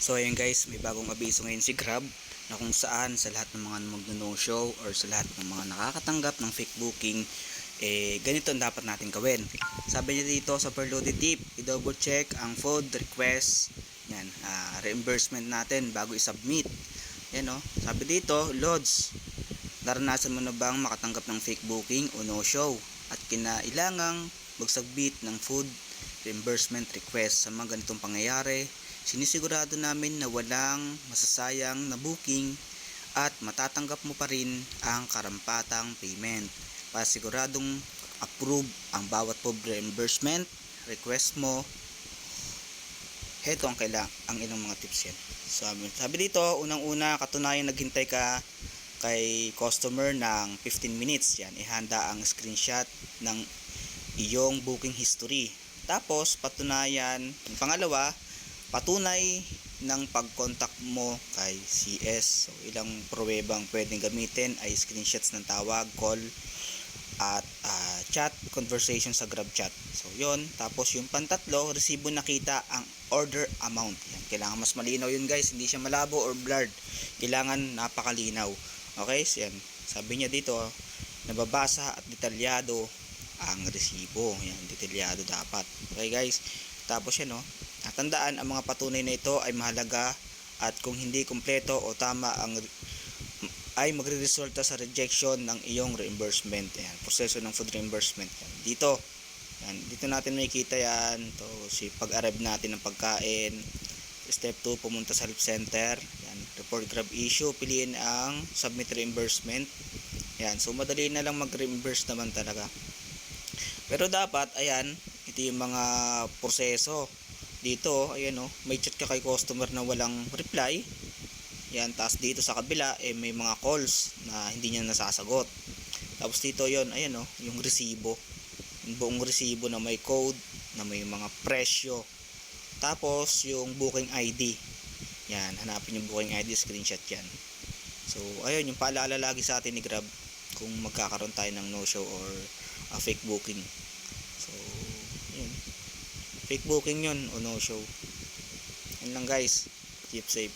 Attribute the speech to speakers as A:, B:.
A: So ayun guys, may bagong abiso ngayon si Grab na kung saan sa lahat ng mga magno-no-show or sa lahat ng mga nakakatanggap ng fake booking, ganito ang dapat natin gawin. Sabi niya dito sa per-loaded tip, i-double check ang food request, yan, reimbursement natin bago i-submit. Yan o, sabi dito, Lods, naranasan mo na bang makatanggap ng fake booking o no-show at kinailangang magsubmit ng food reimbursement request? Sa mga ganitong pangyayari, sinisigurado namin na walang masasayang na booking at matatanggap mo pa rin ang karampatang payment para siguradong approve ang bawat food reimbursement request mo. Heto ang ilang mga tips yan. Sabi dito, unang-una, katunayan naghintay ka kay customer ng 15 minutes. Yan, ihanda ang screenshot ng iyong booking history. Tapos, pangalawa, patunay ng pag-contact mo kay CS. So, ilang pruwebang pwedeng gamitin ay screenshots ng tawag, call, at chat, conversation sa Grab chat. So, yon. Tapos, yung pantatlo, resibo nakita ang order amount. Yan. Kailangan mas malinaw yun guys. Hindi siya malabo or blurred. Kailangan napakalinaw. Okay? So, yan. Sabi niya dito, nababasa at detalyado ang resibo. Yan. Detalyado dapat. Okay guys? Tapos yan, tandaan, ang mga patunay na ito ay mahalaga at kung hindi kumpleto o tama ay magre-resulta sa rejection ng iyong reimbursement. Ayan, proseso ng food reimbursement. Dito natin makikita yan. Si pag-arrive natin ng pagkain. Step 2, pumunta sa help center. Yan, report Grab issue. Piliin ang submit reimbursement. Yan, so madali na lang mag-reimburse naman talaga. Pero dapat, ayan, ito yung mga proseso. Dito, ayan may chat ka kay customer na walang reply. Yan, tapos dito sa kabila, may mga calls na hindi niya nasasagot. Tapos dito yon, ayan yung resibo. Yung buong resibo na may code, na may mga presyo. Tapos, yung booking ID. Yan, hanapin yung booking ID, screenshot yan. So, ayun, yung paalala lagi sa atin ni Grab kung magkakaroon tayo ng no-show or fake booking. So, yun. Fake booking yun o no-show. Yun lang guys. Keep safe.